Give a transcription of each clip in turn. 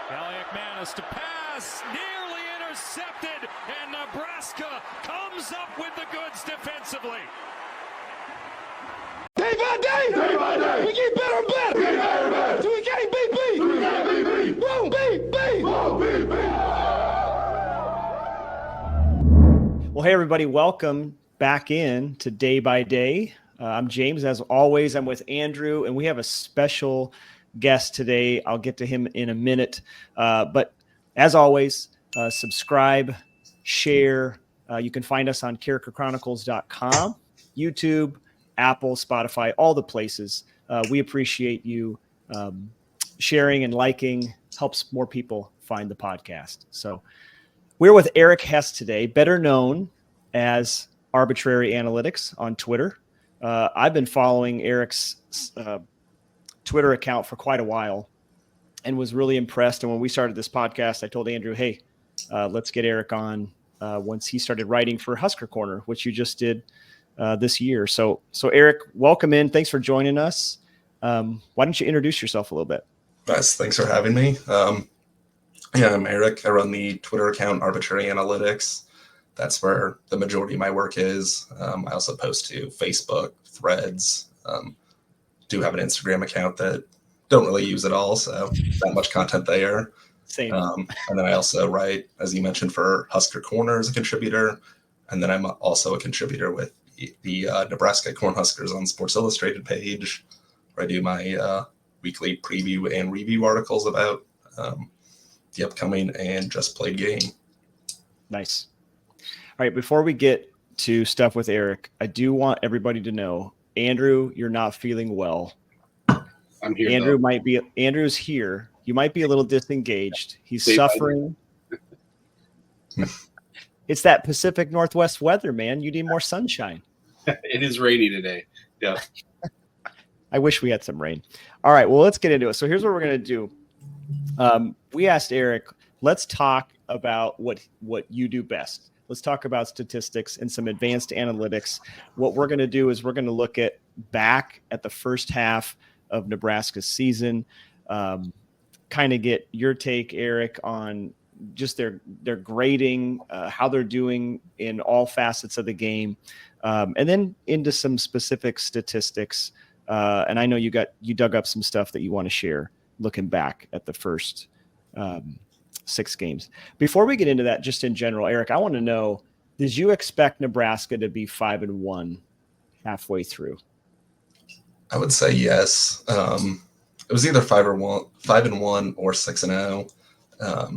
McManus to pass, nearly intercepted, and Nebraska comes up with the goods defensively. Day by day, we get better and better. Till we can't beat beat. Won't beat beat. Well, hey, everybody, welcome back in to Day by Day. I'm James. As always, I'm with Andrew, and we have a special guest today. I'll get to him in a minute. But as always, subscribe, share. You can find us on characterchronicles.com, YouTube, Apple, Spotify, all the places. We appreciate you sharing and liking. Helps more people find the podcast. So we're with Eric Hess today, better known as Arbitrary Analytics on Twitter. I've been following Eric's Twitter account for quite a while and was really impressed. And when we started this podcast, I told Andrew, hey, let's get Eric on once he started writing for Husker Corner, which you just did this year. So Eric, welcome in. Thanks for joining us. Why don't you introduce yourself a little bit? Yes, thanks for having me. I'm Eric. I run the Twitter account Arbitrary Analytics. That's where the majority of my work is. I also post to Facebook, Threads, do have an Instagram account that don't really use at all, so not much content there. Same. And then I also write, as you mentioned, for Husker Corner as a contributor, and then I'm also a contributor with the Nebraska Cornhuskers on Sports Illustrated page, where I do my weekly preview and review articles about the upcoming and just played game. Nice. All right, before we get to stuff with Eric, I do want everybody to know, Andrew, you're not feeling well. I'm here. Andrew's here. You might be a little disengaged. He's Day suffering. It's that Pacific Northwest weather, man. You need more sunshine. It is rainy today. Yeah. I wish we had some rain. All right, well, let's get into it. So here's what we're going to do. We asked Eric, let's talk about what you do best. Let's talk about statistics and some advanced analytics. What we're going to do is we're going to look back at the first half of Nebraska's season, kind of get your take, Eric, on just their grading, how they're doing in all facets of the game, and then into some specific statistics. And I know you dug up some stuff that you want to share looking back at the first 6 games. Before we get into that, just in general, Eric, I want to know, did you expect Nebraska to be 5-1 halfway through? I would say yes. It was either 5-1 or 6-0. I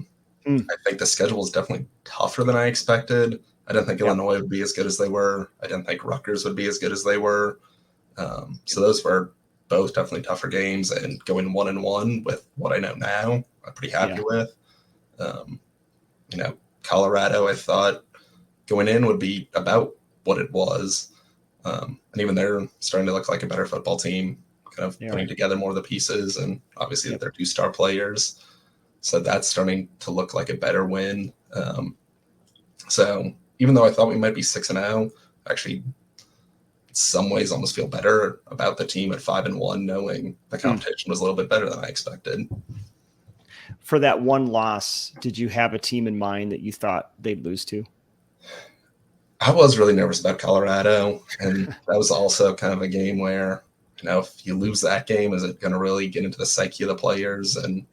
think the schedule was definitely tougher than I expected. I didn't think Illinois would be as good as they were. I didn't think Rutgers would be as good as they were. So those were both definitely tougher games, and going 1-1 with what I know now, I'm pretty happy with. Colorado, I thought going in would be about what it was. And even they're starting to look like a better football team, kind of putting together more of the pieces, and obviously they're 2-star players. So that's starting to look like a better win. So even though I thought we might be 6-0, actually in some ways almost feel better about the team at 5-1, knowing the competition was a little bit better than I expected. For that one loss, did you have a team in mind that you thought they'd lose to? I was really nervous about Colorado, and that was also kind of a game where, if you lose that game, is it going to really get into the psyche of the players and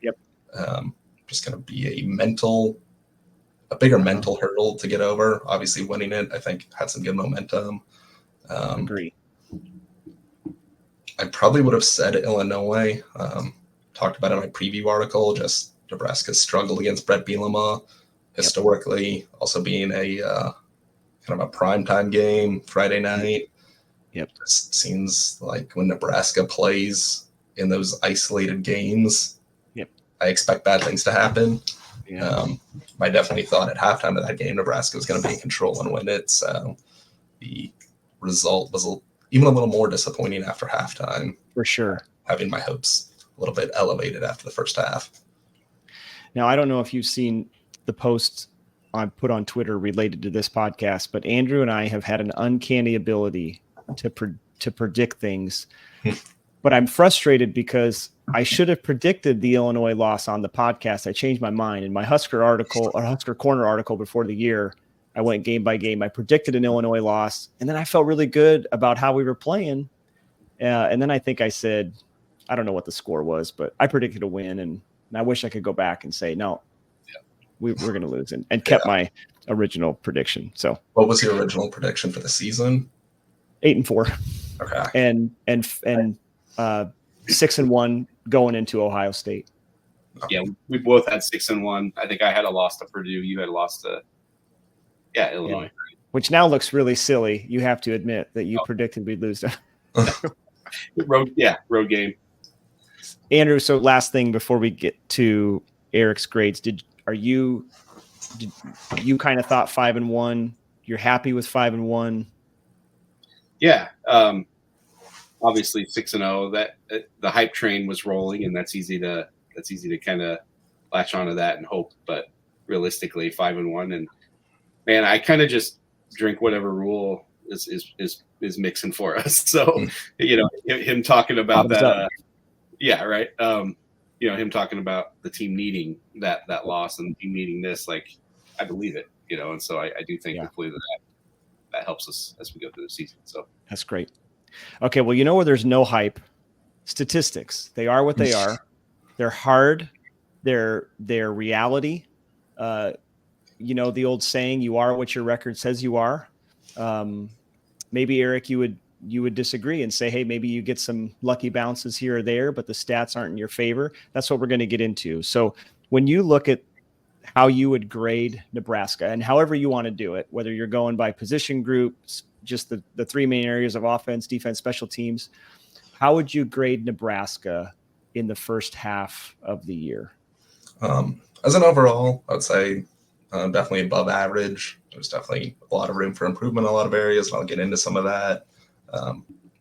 just going to be a bigger mental hurdle to get over? Obviously, winning it, I think, had some good momentum. Agree. I probably would have said Illinois. Talked about it in my preview article, just Nebraska's struggled against Brett Bielema historically, also being a kind of a primetime game, Friday night. Yep. It seems like when Nebraska plays in those isolated games, I expect bad things to happen. I definitely thought at halftime of that game, Nebraska was going to be in control and win it. So the result was even a little more disappointing after halftime. For sure. Having my hopes a little bit elevated after the first half. Now, I don't know if you've seen the posts I put on Twitter related to this podcast, but Andrew and I have had an uncanny ability to predict things. But I'm frustrated because I should have predicted the Illinois loss on the podcast. I changed my mind. In my Husker Corner article before the year, I went game by game. I predicted an Illinois loss, and then I felt really good about how we were playing. And then I think I said, I don't know what the score was, but I predicted a win, and I wish I could go back and say, no, we're going to lose, and kept my original prediction. So what was your original prediction for the season? 8-4. Okay. And 6-1 going into Ohio State. Yeah, we both had 6-1. I think I had a loss to Purdue. You had a loss to Illinois. Yeah. Which now looks really silly. You have to admit that you predicted we'd lose. Road game. Andrew, so last thing before we get to Eric's grades, did you kind of thought 5-1? You're happy with 5-1? Yeah. Obviously 6-0. That the hype train was rolling, and that's easy to kind of latch onto that and hope. But realistically, 5-1, and man, I kind of just drink whatever rule is mixing for us. So him talking about that. Yeah, right. Him talking about the team needing that loss and the team needing this, like, I believe it, and so I do think hopefully that helps us as we go through the season. So that's great. Okay, well, where there's no hype, statistics. They are what they are. They're hard. They're reality. The old saying, you are what your record says you are. Maybe, Eric, you would disagree and say, hey, maybe you get some lucky bounces here or there, but the stats aren't in your favor. That's what we're going to get into. So when you look at how you would grade Nebraska, and however you want to do it, whether you're going by position groups, just the three main areas of offense, defense, special teams, how would you grade Nebraska in the first half of the year? As an overall, I would say definitely above average. There's definitely a lot of room for improvement in a lot of areas, and I'll get into some of that.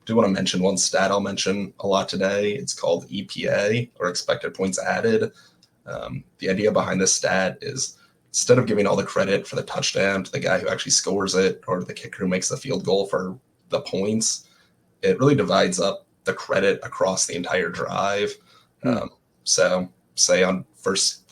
Do want to mention one stat I'll mention a lot today. It's called EPA, or expected points added. The idea behind this stat is, instead of giving all the credit for the touchdown to the guy who actually scores it or the kicker who makes the field goal for the points, it really divides up the credit across the entire drive. So say on first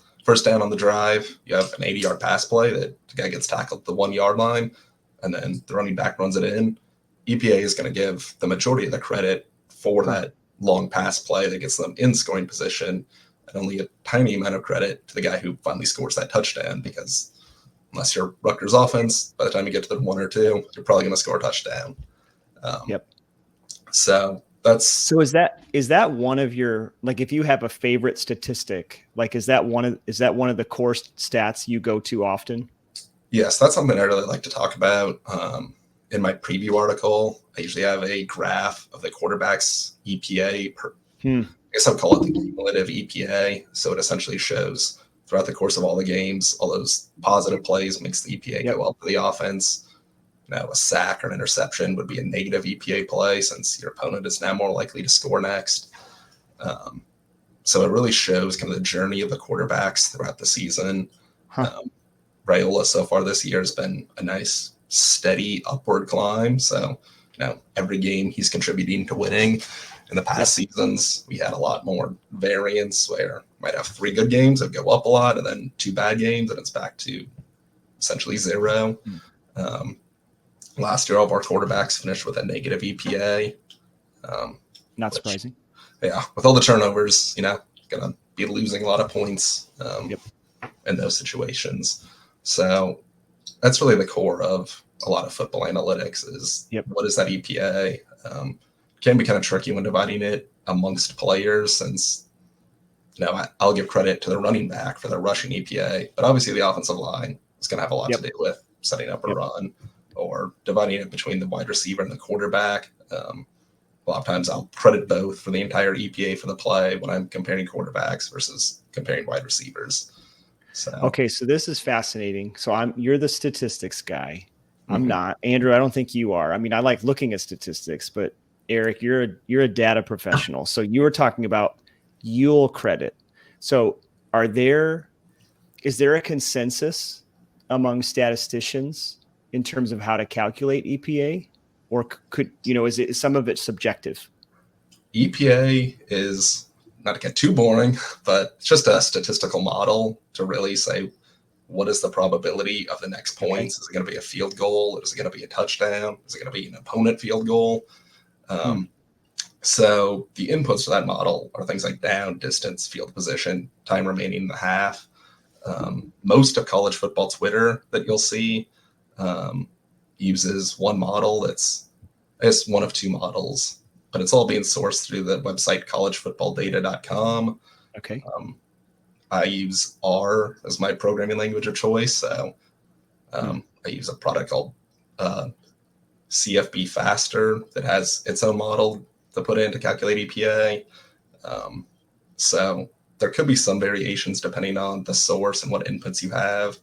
down on the drive, you have an 80-yard pass play that the guy gets tackled at the 1-yard line, and then the running back runs it in. EPA is going to give the majority of the credit for that long pass play that gets them in scoring position, and only a tiny amount of credit to the guy who finally scores that touchdown, because unless you're Rutgers offense, by the time you get to the 1 or 2, you're probably going to score a touchdown. So is that one of your, like, if you have a favorite statistic, like, is that one of the core stats you go to often? Yes, that's something I really like to talk about. In my preview article, I usually have a graph of the quarterback's EPA I guess I'll call it the cumulative EPA. So it essentially shows throughout the course of all the games, all those positive plays makes the EPA go up for the offense. A sack or an interception would be a negative EPA play, since your opponent is now more likely to score next. So it really shows kind of the journey of the quarterbacks throughout the season. Raiola so far this year has been a nice, steady upward climb. So, every game he's contributing to winning. In the past seasons, we had a lot more variance, where you might have 3 good games that go up a lot, and then 2 bad games, and it's back to essentially 0. Last year, all of our quarterbacks finished with a negative EPA. Not surprising. Yeah, with all the turnovers, going to be losing a lot of points in those situations. So that's really the core of a lot of football analytics is what is that EPA? Can be kind of tricky when dividing it amongst players, since I'll give credit to the running back for their rushing EPA, but obviously the offensive line is going to have a lot to do with setting up a run, or dividing it between the wide receiver and the quarterback. A lot of times I'll credit both for the entire EPA for the play when I'm comparing quarterbacks versus comparing wide receivers. Okay, so this is fascinating. So you're the statistics guy. I'm not. Andrew, I don't think you are. I mean, I like looking at statistics, but Eric, you're a data professional. So you were talking about Yule credit. So is there a consensus among statisticians in terms of how to calculate EPA, or is some of it subjective? EPA is not to get too boring, but it's just a statistical model to really say, what is the probability of the next points? Is it going to be a field goal? Is it going to be a touchdown? Is it going to be an opponent field goal? So the inputs to that model are things like down, distance, field position, time remaining in the half. Most of college football Twitter that you'll see uses one model that's, I guess, one of two models, but it's all being sourced through the website collegefootballdata.com. Okay. I use R as my programming language of choice. So I use a product called CFB Faster that has its own model to put in to calculate EPA. So there could be some variations depending on the source and what inputs you have.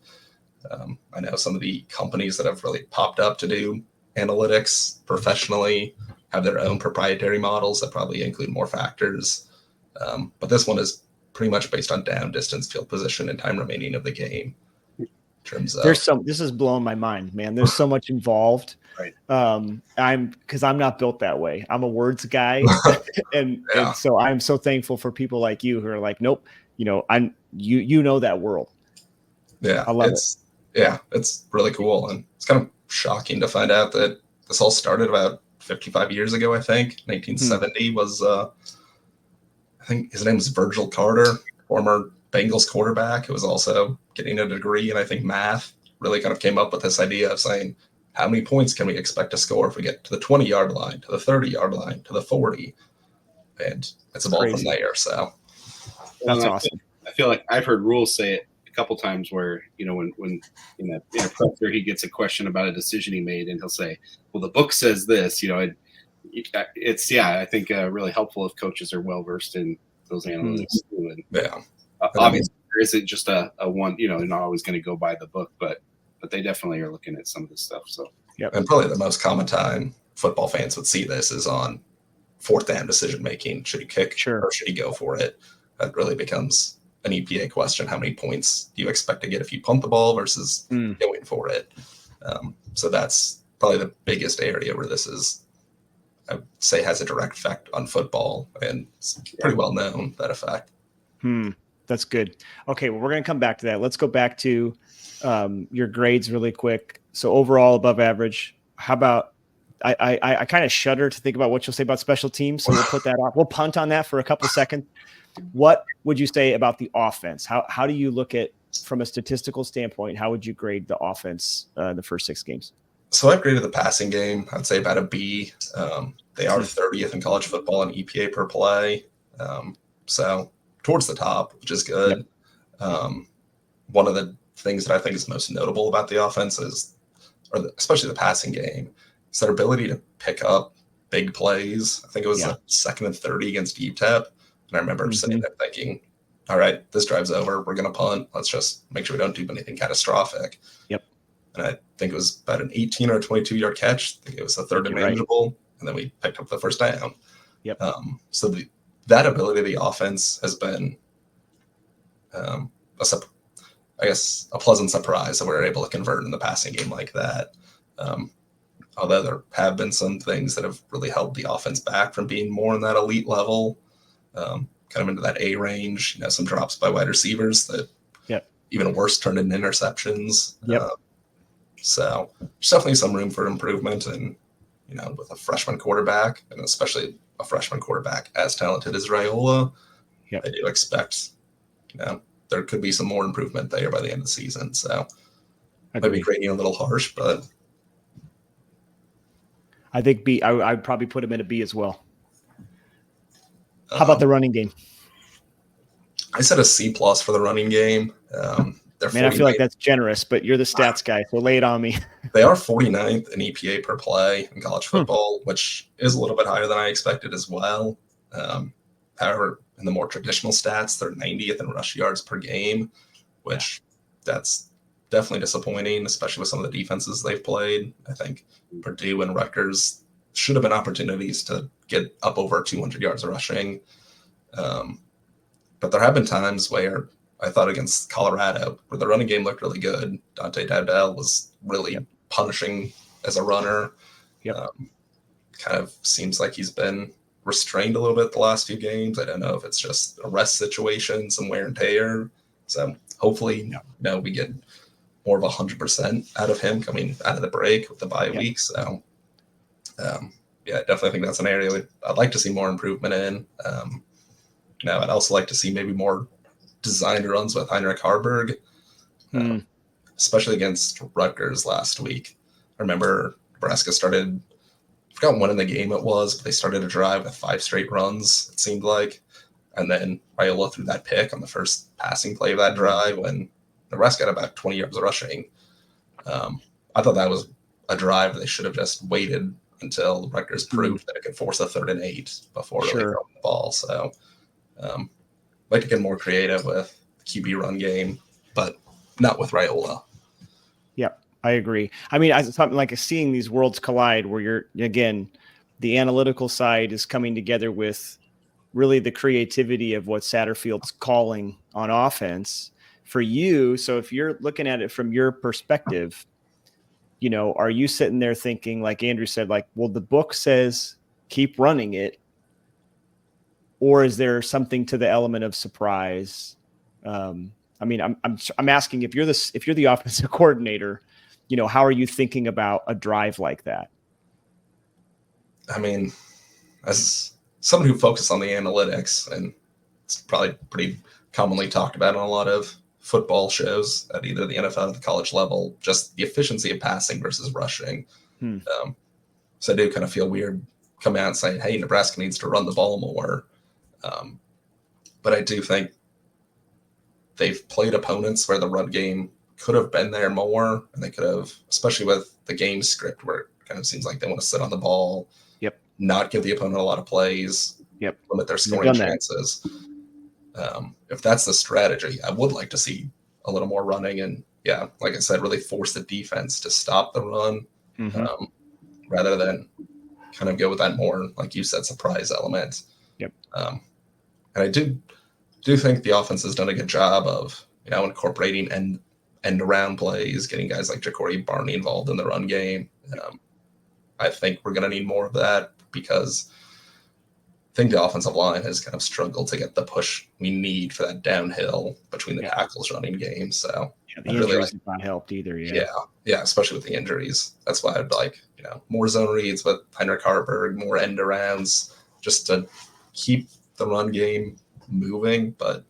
I know some of the companies that have really popped up to do analytics professionally have their own proprietary models that probably include more factors. But this one is pretty much based on down, distance, field position, and time remaining of the game. In terms of this is blowing my mind, man. There's so much involved. Right. Because I'm not built that way. I'm a words guy, and so I'm so thankful for people like you who are like, nope, you know that world. Yeah, I love it. Yeah, it's really cool, and it's kind of shocking to find out that this all started about 55 years ago. I think 1970 was. I think his name was Virgil Carter, former Bengals quarterback, who was also getting a degree in, I think, math. Really kind of came up with this idea of saying, how many points can we expect to score if we get to the 20-yard line, to the 30-yard line, to the 40? And it's evolved from there. So that's awesome. I feel like I've heard Rules say it a couple times where, when in a presser he gets a question about a decision he made, and he'll say, well, the book says this, it's I think really helpful if coaches are well versed in those analytics too. And obviously there isn't just a one, they're not always going to go by the book, but they definitely are looking at some of this stuff. So and probably the most common time football fans would see this is on fourth down decision making. Should he kick or should he go for it? That really becomes an EPA question. How many points do you expect to get if you punt the ball versus going for it? So that's probably the biggest area where this is, I would say, has a direct effect on football, and it's pretty well known, that effect. That's good. Okay, well, we're going to come back to that. Let's go back to your grades really quick. So overall above average. How about I kind of shudder to think about what you'll say about special teams, so we'll put that off. We'll punt on that for a couple of seconds. What would you say about the offense? How do you look at, from a statistical standpoint, how would you grade the offense in the first 6 games? So I've graded the passing game, I'd say about a B. They are 30th in college football in EPA per play. So towards the top, which is good. One of the things that I think is most notable about the offense is, especially the passing game, is their ability to pick up big plays. I think it was like 2nd and 30 against UTEP. And I remember sitting there thinking, all right, this drive's over. We're going to punt. Let's just make sure we don't do anything catastrophic. And I think it was about an 18 or 22-yard catch. I think it was the third and manageable. And then we picked up the first down. So that ability of the offense has been, a pleasant surprise that we're able to convert in the passing game like that. Although there have been some things that have really held the offense back from being more in that elite level, kind of into that A range, some drops by wide receivers that even worse turned into interceptions. So there's definitely some room for improvement, and with a freshman quarterback, and especially a freshman quarterback as talented as Raiola, I do expect there could be some more improvement there by the end of the season. So might be grading a little harsh, but I think B. I'd probably put him in a B as well. How about the running game? I said a C+ for the running game. Man, I feel like that's generous, but you're the stats guy, so lay it on me. They are 49th in EPA per play in college football, which is a little bit higher than I expected as well. However, in the more traditional stats, they're 90th in rush yards per game, which that's definitely disappointing, especially with some of the defenses they've played. I think Purdue and Rutgers should have been opportunities to get up over 200 yards rushing. But there have been times where I thought against Colorado, where the running game looked really good. Dante Dowdell was really punishing as a runner. Kind of seems like he's been restrained a little bit the last few games. I don't know if it's just a rest situation, some wear and tear. So hopefully, we get more of 100% out of him coming out of the break with the bye week. So, definitely think that's an area I'd like to see more improvement in. I'd also like to see maybe more designed runs with Heinrich Harburg, especially against Rutgers last week. I remember Nebraska started, I forgot when in the game it was, but they started a drive with 5 straight runs, it seemed like. And then Raiola threw that pick on the first passing play of that drive when Nebraska had about 20 yards rushing. I thought that was a drive they should have just waited until Rutgers proved that it could force a 3rd and 8 before really throwing the ball. So I'd like to get more creative with the QB run game, but not with Raiola. Yep, I agree. I mean, something like seeing these worlds collide where you're, again, the analytical side is coming together with really the creativity of what Satterfield's calling on offense for you. So if you're looking at it from your perspective, are you sitting there thinking, like Andrew said, like, well, the book says keep running it, or is there something to the element of surprise? I mean, I'm asking if you're the offensive coordinator, how are you thinking about a drive like that? I mean, as someone who focuses on the analytics, and it's probably pretty commonly talked about on a lot of football shows at either the NFL or the college level, just the efficiency of passing versus rushing. So I do kind of feel weird coming out and saying, hey, Nebraska needs to run the ball more. But I do think they've played opponents where the run game could have been there more, and they could have, especially with the game script where it kind of seems like they want to sit on the ball, not give the opponent a lot of plays, limit their scoring chances. If that's the strategy, I would like to see a little more running and, like I said, really force the defense to stop the run rather than kind of go with that more, like you said, surprise element. And I do think the offense has done a good job of, incorporating end around plays, getting guys like Ja'Cory Barney involved in the run game. I think we're going to need more of that because I think the offensive line has kind of struggled to get the push we need for that downhill between the tackles running game. So the injuries have not helped either. Yeah, especially with the injuries. That's why I'd like, more zone reads with Heinrich Harburg, more end arounds, just to keep the run game moving, but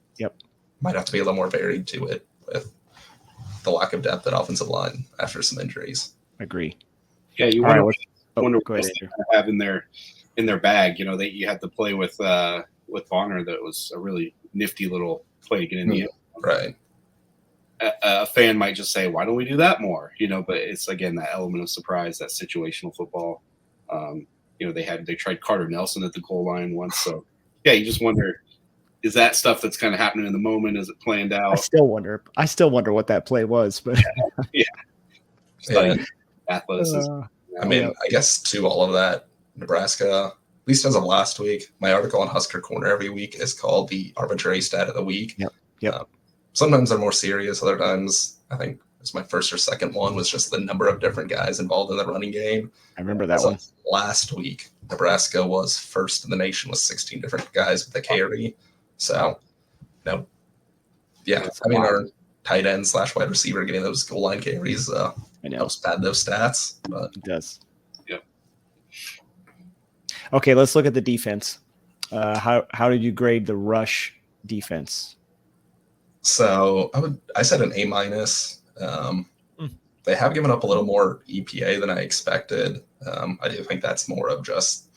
might have to be a little more varied to it with the lack of depth at offensive line after some injuries. Agree. Yeah, you wonder what they have in their bag. You had to play with Bonner. That was a really nifty little play getting in the end. Right. A fan might just say, why don't we do that more? But it's, again, that element of surprise, that situational football. They tried Carter Nelson at the goal line once. So, you just wonder, is that stuff that's kind of happening in the moment? Is it planned out? I still wonder what that play was, but athleticism. I mean, I guess to all of that, Nebraska, at least as of last week, my article on Husker Corner every week is called the arbitrary stat of the week. Sometimes they're more serious. Other times, I think it's my first or second one was just the number of different guys involved in the running game. I remember that one. Last week, Nebraska was first in the nation with 16 different guys with a carry. So, I mean, our tight end / wide receiver getting those goal line carries helps pad those stats. But it does. Yep. Okay, let's look at the defense. How did you grade the rush defense? So I said an A-. They have given up a little more EPA than I expected. I do think that's more of just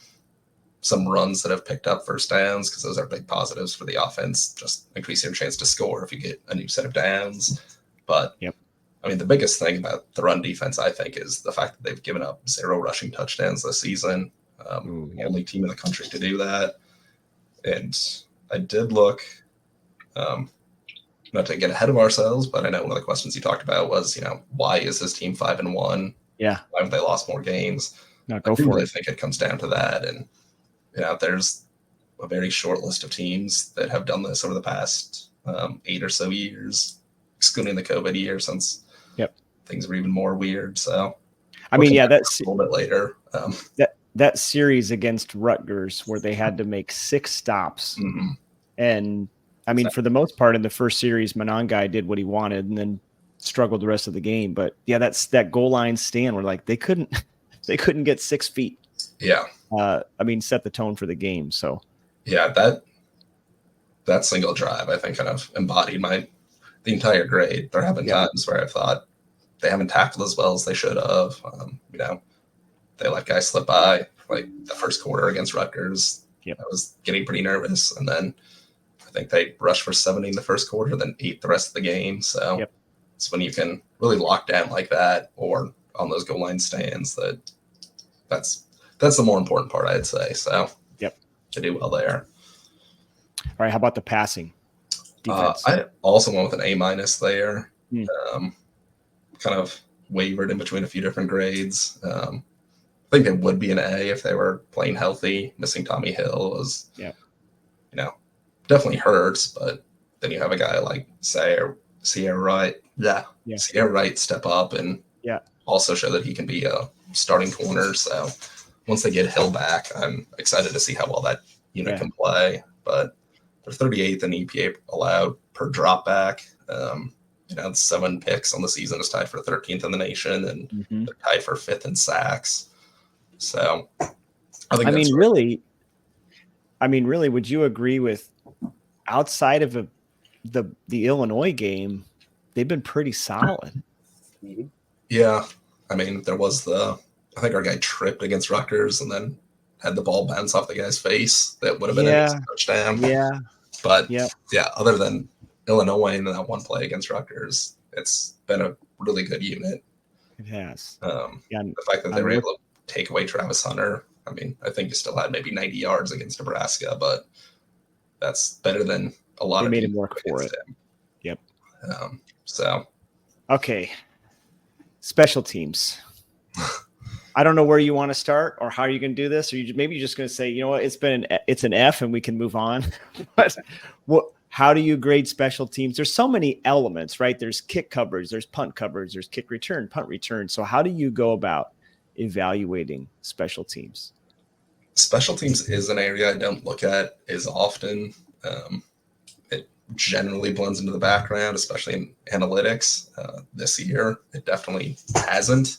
some runs that have picked up first downs because those are big positives for the offense, just increasing your chance to score if you get a new set of downs. But I mean, the biggest thing about the run defense, I think, is the fact that they've given up 0 rushing touchdowns this season. Only team in the country to do that. And I did look, not to get ahead of ourselves, but I know one of the questions you talked about was, why is this team 5-1? Yeah. Why have they lost more games? No, I really think it comes down to that. And, there's a very short list of teams that have done this over the past 8 or so years, excluding the COVID year since things were even more weird. So, I mean, that's a little bit later. that series against Rutgers where they had to make 6 stops. Mm-hmm. And I mean, for the most part in the first series, Monangai did what he wanted and then struggled the rest of the game. But yeah, that's that goal line stand where like they couldn't get 6 feet. Yeah. I mean, set the tone for the game. So yeah, that single drive, I think, kind of embodied the entire grade. There have been times where I thought they haven't tackled as well as they should have. They let guys slip by, like the first quarter against Rutgers. Yep. I was getting pretty nervous. And then I think they rushed for 70 in the first quarter, then 8 the rest of the game. So it's when you can really lock down like that or on those goal line stands that's the more important part, I'd say. So to do well there. All right, how about the passing defense? I also went with an A- there. Kind of wavered in between a few different grades. I think it would be an A if they were playing healthy. Missing Tommy Hill was, definitely hurts. But then you have a guy like Sierra Wright step up and also show that he can be a starting corner. So once they get Hill back, I'm excited to see how well that unit can play. But they're 38th in EPA allowed per drop back. 7 picks on the season is tied for 13th in the nation, and they're tied for 5th in sacks. So I mean, really, would you agree with outside of the Illinois game, they've been pretty solid? Yeah. I mean, there was I think our guy tripped against Rutgers and then had the ball bounce off the guy's face. That would have been a touchdown. Yeah. But other than Illinois and that one play against Rutgers, it's been a really good unit. It has. The fact that they were able to take away Travis Hunter, I mean, I think he still had maybe 90 yards against Nebraska, but that's better than a lot of made him work for it. Yep. Okay. Special teams. I don't know where you want to start or how you're going to do this, or maybe you're just going to say, you know what, it's an F and we can move on. But how do you grade special teams? There's so many elements, right? There's kick coverage, there's punt coverage, there's kick return, punt return. So how do you go about evaluating special teams? Special teams is an area I don't look at as often. It generally blends into the background, especially in analytics. This year, it definitely hasn't.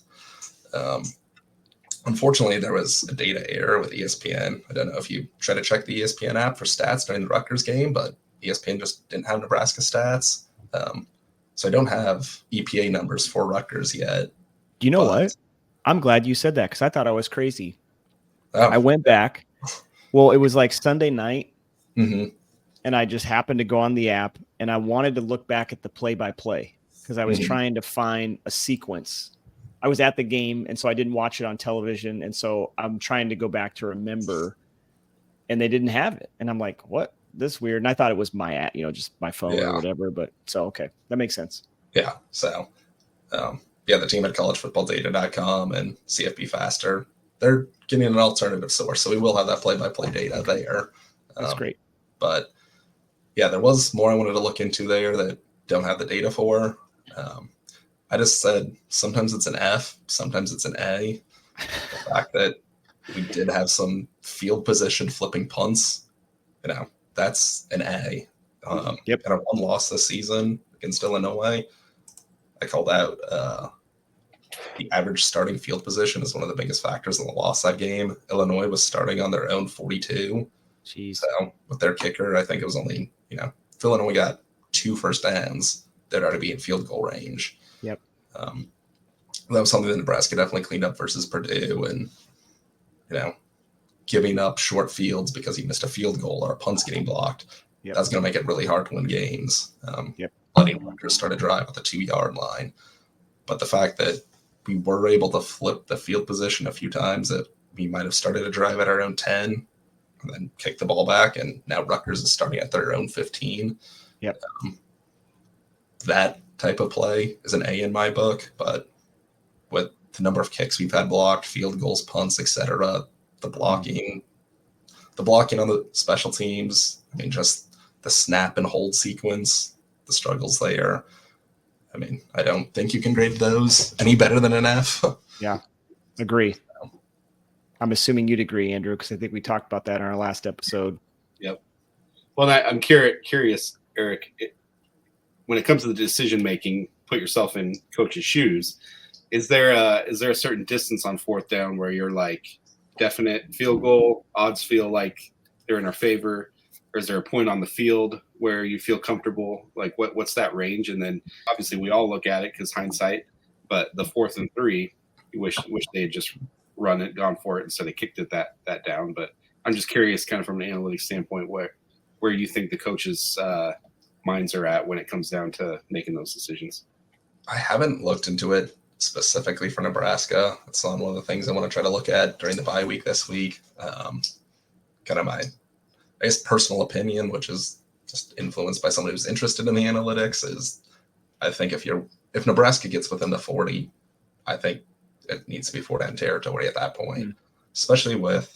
Unfortunately, there was a data error with ESPN. I don't know if you try to check the ESPN app for stats during the Rutgers game, but ESPN just didn't have Nebraska stats. So I don't have EPA numbers for Rutgers yet. You know what? I'm glad you said that because I thought I was crazy. Oh. I went back. Well, it was like Sunday night, and I just happened to go on the app, and I wanted to look back at the play-by-play because I was trying to find a sequence. I was at the game, and so I didn't watch it on television, and so I'm trying to go back to remember, and they didn't have it. And I'm like, what? This is weird. And I thought it was my app, just my phone or whatever. But so, okay, that makes sense. Yeah. So, the team at collegefootballdata.com and CFB Faster, they're getting an alternative source. So we will have that play-by-play data there. That's great. But there was more I wanted to look into there that don't have the data for. I just said sometimes it's an F, sometimes it's an A. The fact that we did have some field position flipping punts, that's an A. And our one loss this season against Illinois, I called out the average starting field position is one of the biggest factors in the loss that game. Illinois was starting on their own 42. Jeez. So with their kicker, I think it was only, if Illinois got 2 first downs, they'd already be in field goal range. Yep. That was something that Nebraska definitely cleaned up versus Purdue, and giving up short fields because he missed a field goal or a punt's getting blocked. That's going to make it really hard to win games. Letting Rutgers start a drive at the 2-yard line, but the fact that we were able to flip the field position a few times, that we might have started a drive at our own 10 and then kicked the ball back, and now Rutgers is starting at their own 15. That type of play is an A in my book, but with the number of kicks we've had blocked, field goals, punts, etc., the blocking on the special teams, I mean, just the snap and hold sequence, the struggles there. I mean, I don't think you can grade those any better than an F. Yeah, agree. I'm assuming you'd agree, Andrew, because I think we talked about that in our last episode. Yep. Well, I'm curious, Eric, when it comes to the decision making, put yourself in coach's shoes. Is there a certain distance on fourth down where you're like definite field goal odds feel like they're in our favor, or is there a point on the field where you feel comfortable? Like what's that range? And then obviously we all look at it because hindsight, but the 4th and 3, you wish they had just gone for it instead of kicked it that down. But I'm just curious, kind of from an analytics standpoint, where you think the coaches' minds are at when it comes down to making those decisions. I haven't looked into it specifically for Nebraska. It's on one of the things I want to try to look at during the bye week this week. Kind of my, I guess, personal opinion, which is just influenced by someone who's interested in the analytics, is I think if Nebraska gets within the 40, I think it needs to be 4-down territory at that point, especially with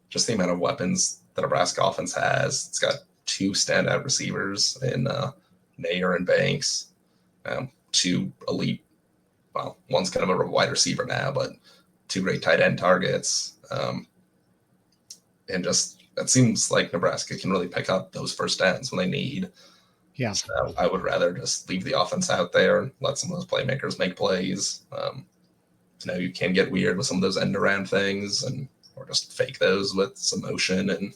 just the amount of weapons the Nebraska offense has. It's got 2 standout receivers in Nair and Banks, 2 elite. Well, one's kind of a wide receiver now, but 2 great tight end targets. And just it seems like Nebraska can really pick up those first downs when they need. Yeah. So I would rather just leave the offense out there and let some of those playmakers make plays. You can get weird with some of those end around things or just fake those with some motion and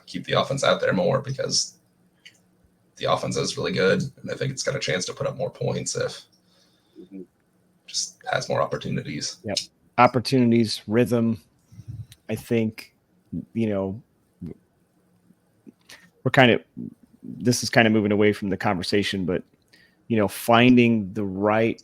keep the offense out there more because the offense is really good. And I think it's got a chance to put up more points if just has more opportunities. Yep. Opportunities, rhythm. I think, this is kind of moving away from the conversation, but, finding the right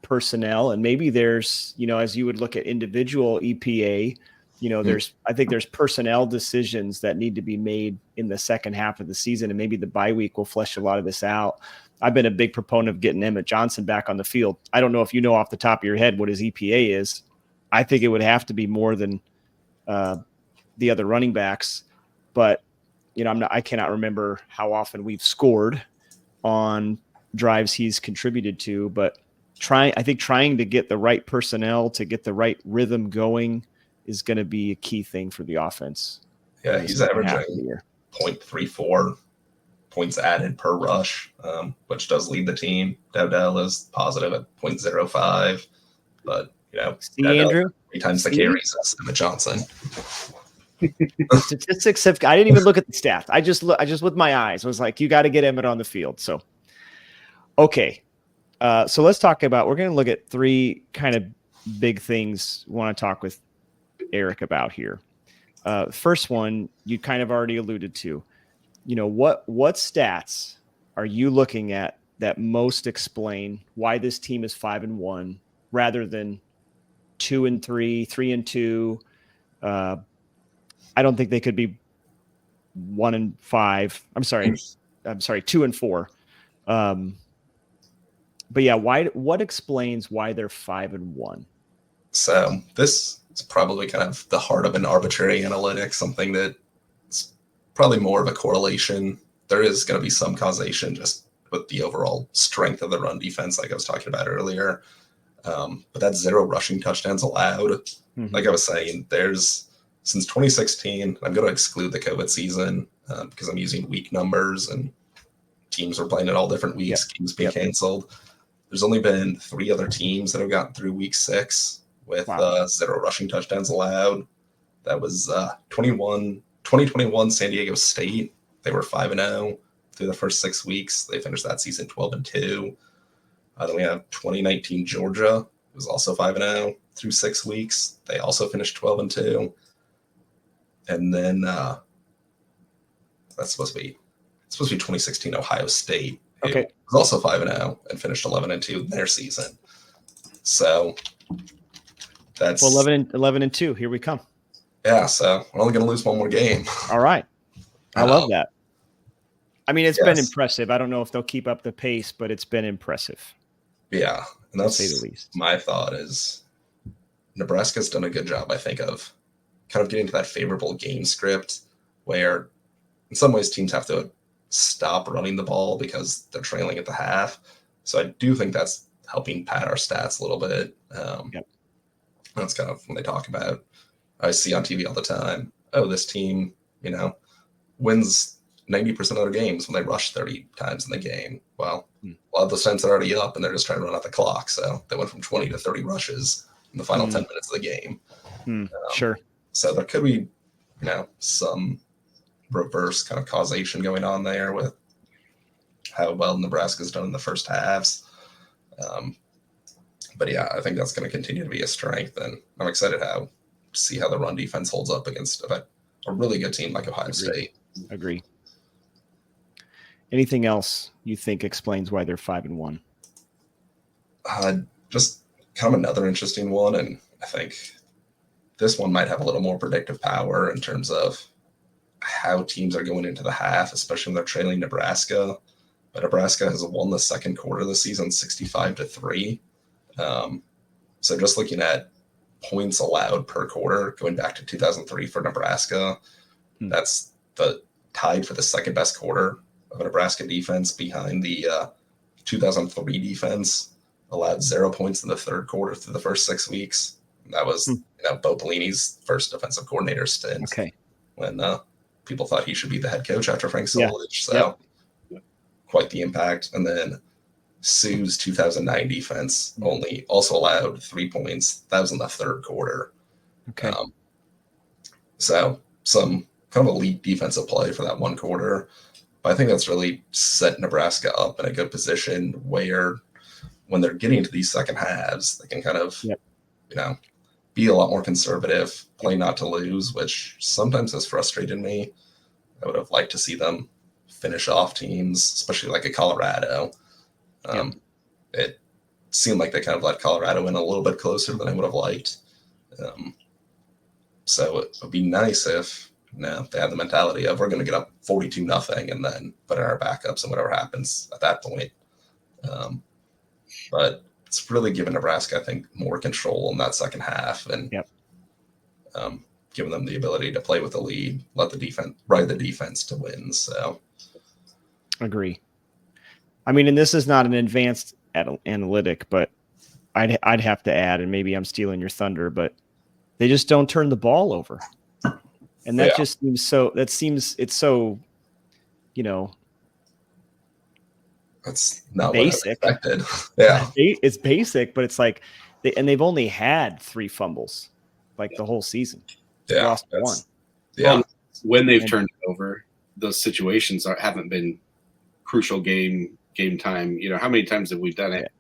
personnel, and maybe there's, as you would look at individual EPA, I think there's personnel decisions that need to be made in the second half of the season, and maybe the bye week will flesh a lot of this out. I've been a big proponent of getting Emmett Johnson back on the field. I don't know if you know off the top of your head what his EPA is. I think it would have to be more than the other running backs, but I cannot remember how often we've scored on drives he's contributed to, but trying to get the right personnel to get the right rhythm going is going to be a key thing for the offense. Yeah, he's averaging 0.34 points added per rush, which does lead the team. Dowdell is positive at 0.05, but see, Andrew, 3 times the carries as Emmett Johnson. Statistics have. I didn't even look at the stats. I just with my eyes was like, you got to get Emmett on the field. So, okay. So let's talk about. We're going to look at 3 kind of big things. I want to talk with Eric about here. First one you kind of already alluded to. What stats are you looking at that most explain why this team is 5-1 rather than 2-3, 3-2? I don't think they could be 1-5. I'm sorry, 2-4. But yeah, what explains why they're 5-1? So this is probably kind of the heart of an arbitrary analytics, something that's probably more of a correlation. There is going to be some causation just with the overall strength of the run defense, like I was talking about earlier. But that's 0 rushing touchdowns allowed. Mm-hmm. Like I was saying, since 2016, I'm going to exclude the COVID season because I'm using week numbers and teams were playing at all different weeks, games being canceled. There's only been 3 other teams that have gotten through week 6 with 0 rushing touchdowns allowed. That was 2021 San Diego State. They were 5-0 through the first 6 weeks. They finished that season 12-2. Then we have 2019 Georgia. It was also 5-0 through 6 weeks. They also finished 12-2. And then that's supposed to be 2016 Ohio State. Okay. It was also 5-0 and finished 11-2 in their season. So that's 11-2. Here we come. Yeah, so we're only going to lose 1 more game. All right. I love that. I mean, it's been impressive. I don't know if they'll keep up the pace, but it's been impressive. Yeah, and that's to say the least. My thought is Nebraska's done a good job, I think, of kind of getting to that favorable game script where in some ways teams have to stop running the ball because they're trailing at the half. So I do think that's helping pad our stats a little bit. That's kind of when they talk about, I see on TV all the time, oh, this team, wins 90% of their games when they rush 30 times in the game. Well, a lot of those times they're already up and they're just trying to run out the clock. So they went from 20 to 30 rushes in the final 10 minutes of the game. Sure. So there could be, some reverse kind of causation going on there with how well Nebraska's done in the first halves. But yeah, I think that's going to continue to be a strength, and I'm excited to see how the run defense holds up against a really good team like Ohio State. Agree. Anything else you think explains why they're 5-1? Just kind of another interesting one, and I think this one might have a little more predictive power in terms of how teams are going into the half, especially when they're trailing Nebraska. But Nebraska has won the second quarter of the season 65-3. So just looking at points allowed per quarter, going back to 2003 for Nebraska, that's tied for the second best quarter of a Nebraska defense behind the 2003 defense. Allowed 0 points in the third quarter through the first 6 weeks. And that was Bo Pelini's first defensive coordinator stint. Okay. When people thought he should be the head coach after Frank Solich. So quite the impact. And then Sue's 2009 defense also allowed 3 points. That was in the third quarter. Okay. So some kind of elite defensive play for that one quarter. But I think that's really set Nebraska up in a good position where when they're getting to these second halves, they can kind of, be a lot more conservative, play not to lose, which sometimes has frustrated me. I would have liked to see them finish off teams, especially like a Colorado. It seemed like they kind of let Colorado in a little bit closer than I would have liked. So it would be nice if they had the mentality of we're going to get up 42-0 and then put in our backups and whatever happens at that point. But it's really given Nebraska, I think, more control in that second half and giving them the ability to play with the lead, let the defense ride the defense to win. So, agree. I mean, and this is not an advanced analytic, but I'd have to add, and maybe I'm stealing your thunder, but they just don't turn the ball over, and that just seems so. It's so, that's not basic. What I expected. Yeah, it's basic, but it's like, they've only had 3 fumbles, like the whole season. Yeah, lost 1. Yeah, well, when they've turned it over, those situations haven't been crucial game time. How many times have we done it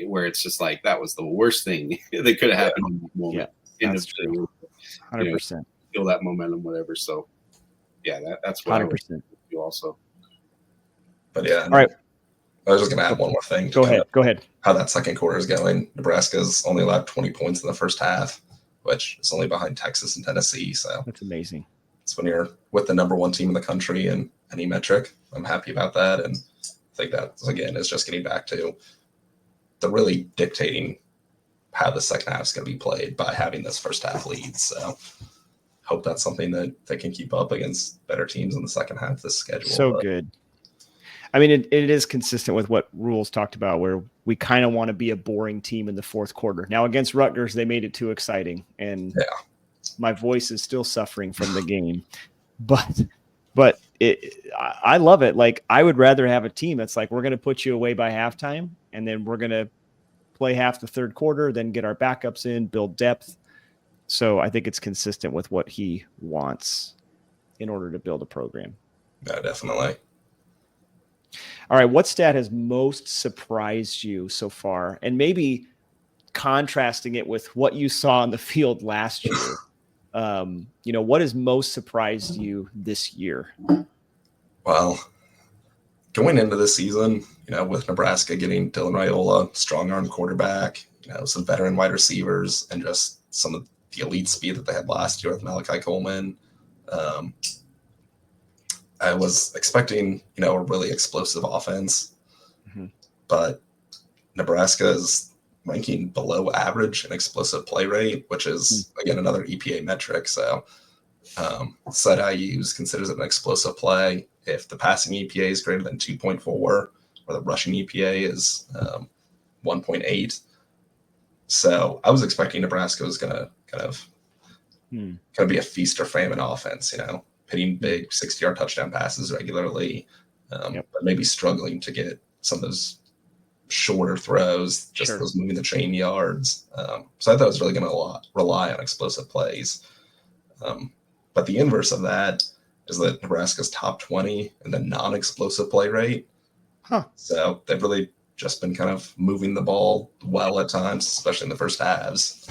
where it's just like that was the worst thing that could have happened in the moment? That's true. 100%. Feel that momentum, whatever. So, that's what 100%. I would do also. But all right. I was just going to add one more thing. Go ahead. How that second quarter is going. Nebraska's only allowed 20 points in the first half, which is only behind Texas and Tennessee. So that's amazing. It's when you're with the number 1 team in the country in any metric. I'm happy about that. And I think that, again, is just getting back to the really dictating how the second half is going to be played by having this first half lead. So hope that's something that they can keep up against better teams in the second half of this schedule. So good. I mean, it is consistent with what Rules talked about, where we kind of want to be a boring team in the fourth quarter. Now, against Rutgers, they made it too exciting, and my voice is still suffering from the game. But I love it. Like, I would rather have a team that's like, we're going to put you away by halftime, and then we're going to play half the third quarter, then get our backups in, build depth. So I think it's consistent with what he wants in order to build a program. Yeah, definitely. All right, what stat has most surprised you so far? And maybe contrasting it with what you saw on the field last year. What has most surprised you this year? Well, going into this season, with Nebraska getting Dylan Raiola, strong arm quarterback, some veteran wide receivers, and just some of the elite speed that they had last year with Malachi Coleman. I was expecting, a really explosive offense, but Nebraska is ranking below average in explosive play rate, which is, again, another EPA metric. So site I use considers it an explosive play if the passing EPA is greater than 2.4 or the rushing EPA is 1.8. So I was expecting Nebraska was going to kind of be a feast or famine offense, hitting big 60-yard touchdown passes regularly, but maybe struggling to get some of those shorter throws, just those moving the chain yards. So I thought it was really going to rely on explosive plays. But the inverse of that is that Nebraska's top 20 in the non-explosive play rate. So they've really just been kind of moving the ball well at times, especially in the first halves.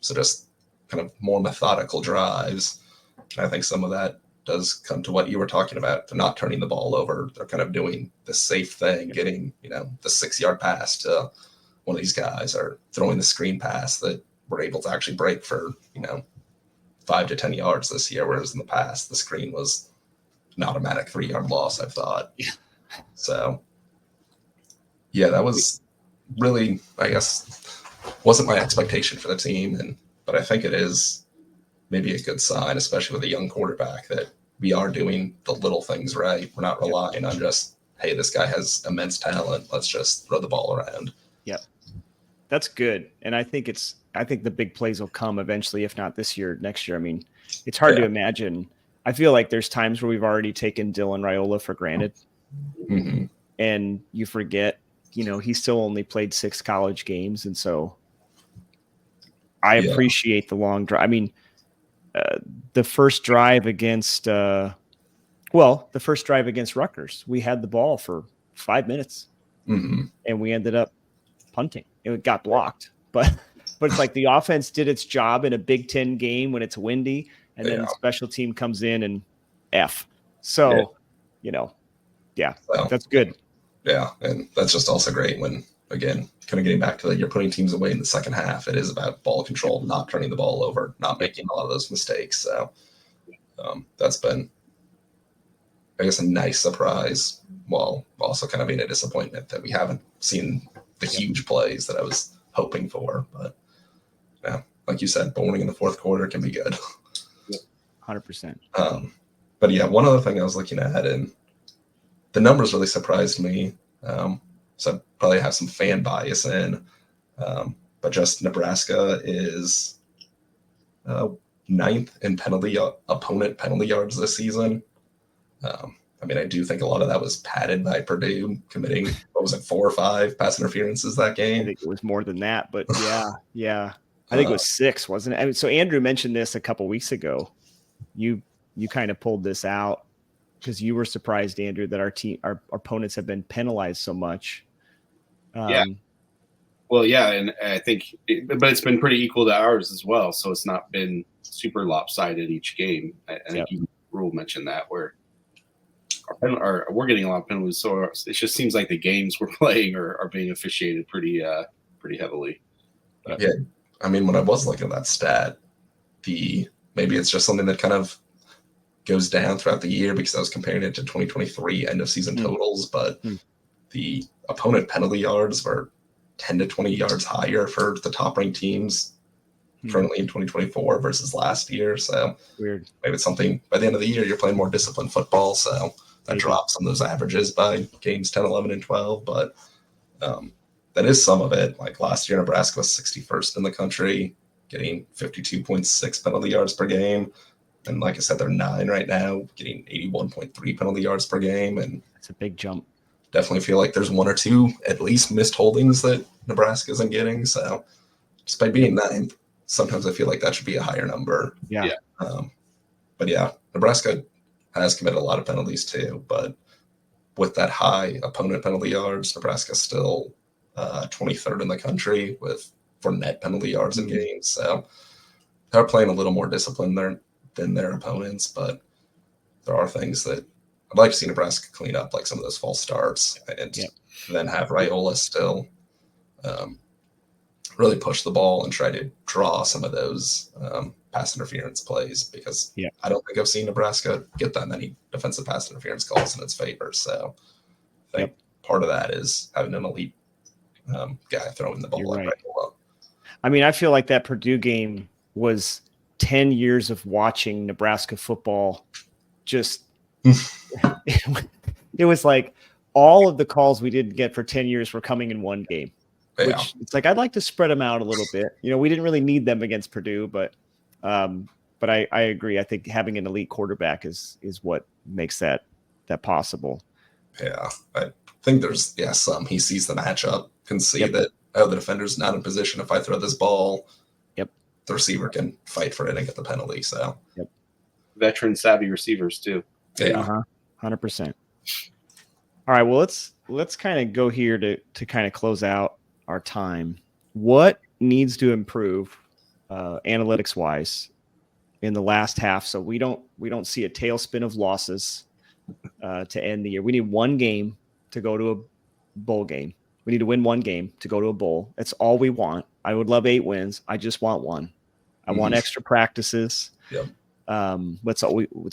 So just kind of more methodical drives. And I think some of that does come to what you were talking about. They're not turning the ball over. They're kind of doing the safe thing, getting, the 6-yard pass to one of these guys, or throwing the screen pass that we're able to actually break for, 5 to 10 yards this year, whereas in the past, the screen was an automatic 3-yard loss, I thought. Yeah. So, yeah, that was really, I guess, wasn't my expectation for the team. But I think it is maybe a good sign, especially with a young quarterback, that we are doing the little things right. We're not relying on just, hey, this guy has immense talent, let's just throw the ball around. Yep. That's good. And I think the big plays will come eventually, if not this year, next year. I mean, it's hard to imagine. I feel like there's times where we've already taken Dylan Raiola for granted. Mm-hmm. And you forget, he still only played 6 college games. And so I appreciate the long drive. I mean, the first drive against Rutgers, we had the ball for 5 minutes and we ended up punting. It got blocked, but it's like the offense did its job in a Big Ten game when it's windy, and then the special team comes in and F. So, that's good. Yeah. And that's just also great when, again, kind of getting back to that, you're putting teams away in the second half. It is about ball control, not turning the ball over, not making a lot of those mistakes. So that's been, I guess, a nice surprise, while also kind of being a disappointment that we haven't seen the huge plays that I was hoping for. But like you said, bowling in the fourth quarter can be good. 100%. But yeah, one other thing I was looking at, and the numbers really surprised me. So I probably have some fan bias in, but just Nebraska is 9th in opponent penalty yards this season. I mean, I do think a lot of that was padded by Purdue committing, 4 or 5 pass interferences that game? I think it was more than that, but yeah. I think it was 6, wasn't it? I mean, so Andrew mentioned this a couple weeks ago. You kind of pulled this out because you were surprised, Andrew, that our opponents have been penalized so much. Well, yeah, and I think, but it's been pretty equal to ours as well. So it's not been super lopsided each game. I think Rule mentioned that, where we're getting a lot of penalties. So it just seems like the games we're playing are being officiated pretty heavily. Yeah, I mean, when I was looking at that stat, maybe it's just something that kind of goes down throughout the year because I was comparing it to 2023 end of season totals, but the opponent penalty yards were 10 to 20 yards higher for the top ranked teams currently in 2024 versus last year. So weird. Maybe it's something by the end of the year, you're playing more disciplined football. So that drops some of those averages by games 10, 11, and 12. But that is some of it. Like last year, Nebraska was 61st in the country, getting 52.6 penalty yards per game. And like I said, they're 9 right now, getting 81.3 penalty yards per game. And that's a big jump. Definitely feel like there's 1 or 2 at least missed holdings that Nebraska isn't getting. So just by being 9th, sometimes I feel like that should be a higher number. Yeah. But yeah, Nebraska has committed a lot of penalties too. But with that high opponent penalty yards, Nebraska's still 23rd in the country for net penalty yards in games. So they're playing a little more disciplined than their opponents, but there are things that I'd like to see Nebraska clean up, like some of those false starts, and then have Raiola still really push the ball and try to draw some of those pass interference plays, because I don't think I've seen Nebraska get that many defensive pass interference calls in its favor. So I think part of that is having an elite guy throwing the ball like Raiola. I mean, I feel like that Purdue game was 10 years of watching Nebraska football. Just it was like all of the calls we didn't get for 10 years were coming in one game. Yeah. which it's like I'd like to spread them out a little bit. We didn't really need them against Purdue, but I agree. I think having an elite quarterback is what makes that possible. Yeah, I think there's some. He sees the matchup, can see that the defender's not in position. If I throw this ball, the receiver can fight for it and get the penalty. So, veteran savvy receivers too. Yeah, 100%. All right, well let's kind of go here to kind of close out our time. What needs to improve analytics wise in the last half so we don't see a tailspin of losses to end the year? We need one game to go to a bowl game. We need to win one game to go to a bowl. That's all we want. I would love 8 wins. I just want one. I want extra practices. Yep. It's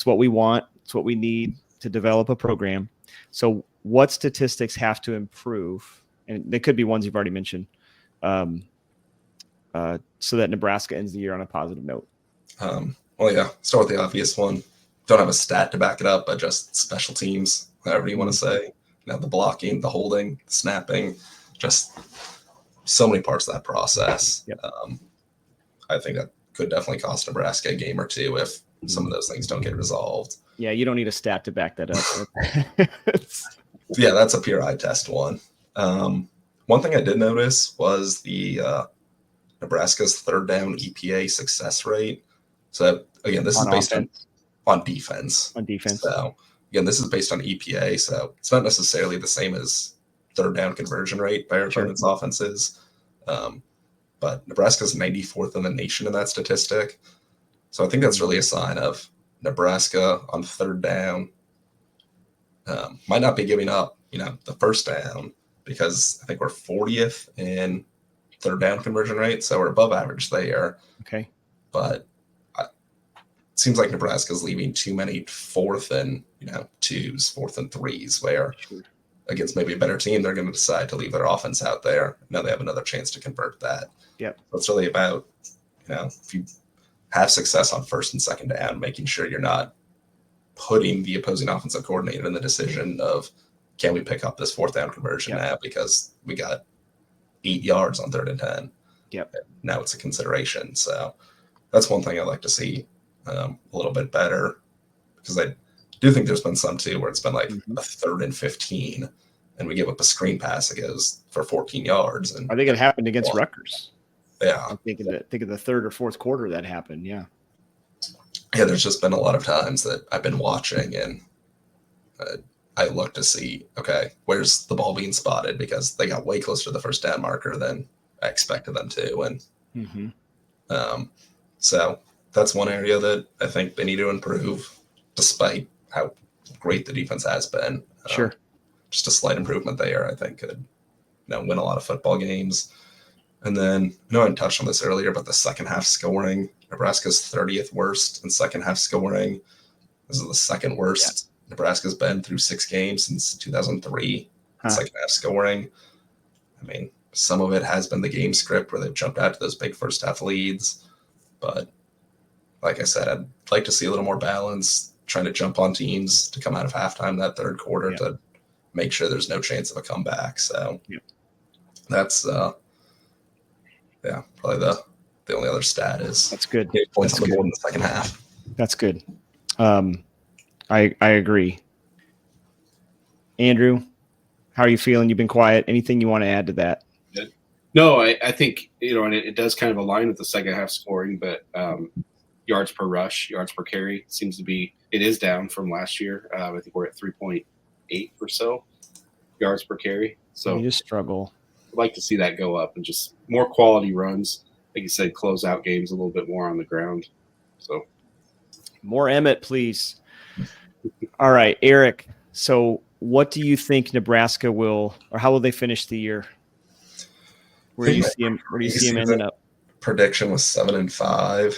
what we want. It's what we need to develop a program. So what statistics have to improve? And they could be ones you've already mentioned, so that Nebraska ends the year on a positive note. Start with the obvious one. Don't have a stat to back it up, but just special teams, however you want to say. The blocking, the holding, the snapping, just so many parts of that process. Yep. I think that could definitely cost Nebraska a game or two if some of those things don't get resolved. Yeah, you don't need a stat to back that up. Yeah, that's a pure eye test one. One thing I did notice was the Nebraska's third down EPA success rate. So again, this is based on defense. On defense. So again, this is based on EPA. So it's not necessarily the same as third down conversion rate by our opponent's offenses. But Nebraska's 94th in the nation in that statistic. So I think that's really a sign of Nebraska on third down might not be giving up, the first down, because I think we're 40th in third down conversion rate. So we're above average there. Okay. But it seems like Nebraska's leaving too many fourth and, 2s, 4th and 3s, where against maybe a better team, they're going to decide to leave their offense out there. Now they have another chance to convert that. Yep. So it's really about, if you have success on first and second down, making sure you're not putting the opposing offensive coordinator in the decision of, can we pick up this fourth down conversion now because we got 8 yards on 3rd and 10. Yep. Now it's a consideration. So that's one thing I'd like to see a little bit better, because I do think there's been some too where it's been like a 3rd and 15 and we give up a screen pass that goes for 14 yards. And I think it happened against Rutgers. Yeah. I think of the third or fourth quarter that happened. Yeah. Yeah, there's just been a lot of times that I've been watching and I look to see, okay, where's the ball being spotted, because they got way closer to the first down marker than I expected them to. And so that's one area that I think they need to improve, despite how great the defense has been. Sure. Just a slight improvement there, I think, could win a lot of football games. And then, I know I touched on this earlier, but the second half scoring, Nebraska's 30th worst in second half scoring. This is the second worst Nebraska's been through 6 games since 2003. Second half scoring. I mean, some of it has been the game script where they've jumped out to those big first half leads. But like I said, I'd like to see a little more balance, trying to jump on teams to come out of halftime that third quarter to make sure there's no chance of a comeback. So that's probably the only other stat is that's good. 8 points on the board in the second half. That's good. I agree. Andrew, how are you feeling? You've been quiet. Anything you want to add to that? No, I think, and it does kind of align with the second half scoring, but yards per rush, yards per carry it is down from last year. I think we're at 3.8 or so yards per carry. So you just struggle. I'd like to see that go up and just more quality runs. Like you said, close out games a little bit more on the ground. So more Emmett, please. All right, Eric. So what do you think Nebraska how will they finish the year? Where do you see him ending up? Prediction was 7-5.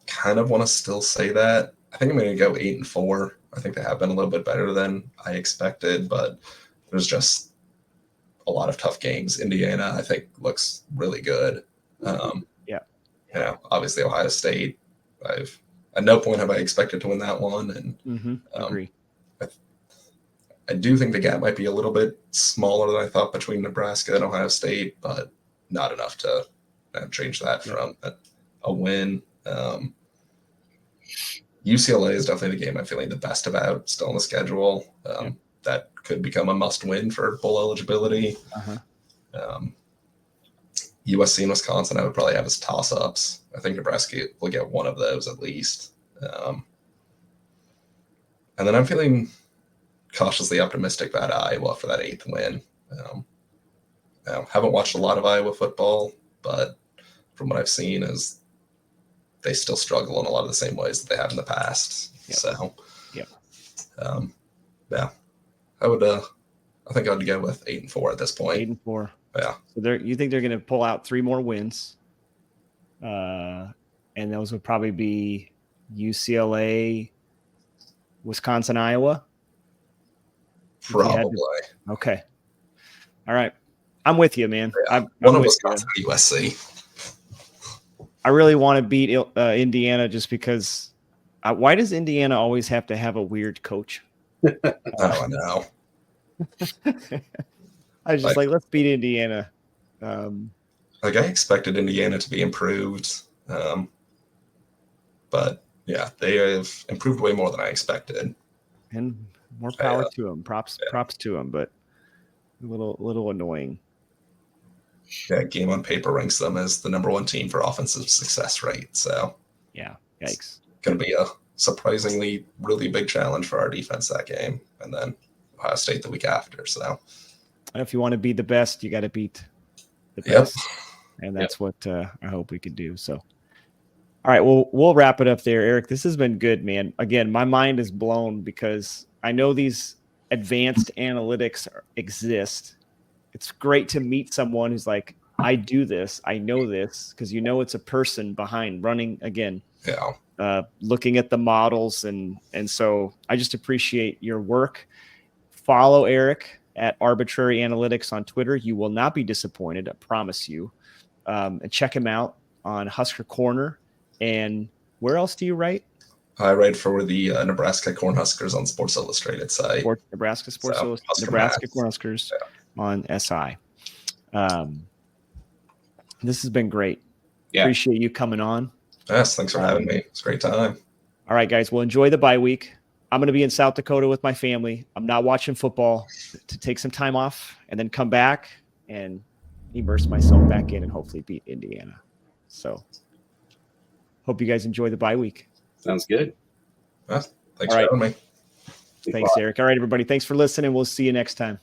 Kind of want to still say that. I think I'm going to go 8-4. I think they have been a little bit better than I expected, but there's just a lot of tough games. Indiana, I think, looks really good. Obviously Ohio State. At no point have I expected to win that one, and agree. I do think the gap might be a little bit smaller than I thought between Nebraska and Ohio State, but not enough to change that from a win. UCLA is definitely the game I'm feeling the best about still on the schedule. That could become a must-win for bowl eligibility. USC and Wisconsin, I would probably have as toss-ups. I think Nebraska will get one of those at least. And then I'm feeling cautiously optimistic about Iowa for that 8th win. Haven't watched a lot of Iowa football, but from what I've seen is they still struggle in a lot of the same ways that they have in the past. So, I think I would go with 8-4 at this point. 8-4. Yeah. So you think they're going to pull out 3 more wins? And those would probably be UCLA, Wisconsin, Iowa? Probably. Okay. All right. I'm with you, man. Yeah. I'm of with Wisconsin you. and USC. I really want to beat Indiana just because. Why does Indiana always have to have a weird coach? I know. I was just like, let's beat Indiana. I expected Indiana to be improved. But yeah, they have improved way more than I expected. And more power to them. Props to them, but a little annoying. Yeah, Game on Paper ranks them as the number 1 team for offensive success rate. So yeah, yikes. Going to be a surprisingly really big challenge for our defense that game, and then Ohio State the week after. So if you want to be the best, you got to beat the best, and that's what I hope we could do. So, all right, well, we'll wrap it up there, Eric. This has been good, man. Again, my mind is blown because I know these advanced analytics exist. It's great to meet someone who's like, I do this, I know this, because it's a person behind running again. Looking at the models, and so I just appreciate your work. Follow Eric at Arbitrary Analytics on Twitter. You will not be disappointed, I promise you. And check him out on Husker Corner. And where else do you write? I write for the Nebraska Cornhuskers on Sports Illustrated site. Nebraska Sports Illustrated. Nebraska Cornhuskers on SI. This has been great. Appreciate you coming on. Yes, thanks for having me. It's a great time. All right, guys. Well, enjoy the bye week. I'm going to be in South Dakota with my family. I'm not watching football to take some time off and then come back and immerse myself back in and hopefully beat Indiana. So hope you guys enjoy the bye week. Sounds good. Thanks for having me. Thanks, Eric. All right, everybody. Thanks for listening. We'll see you next time.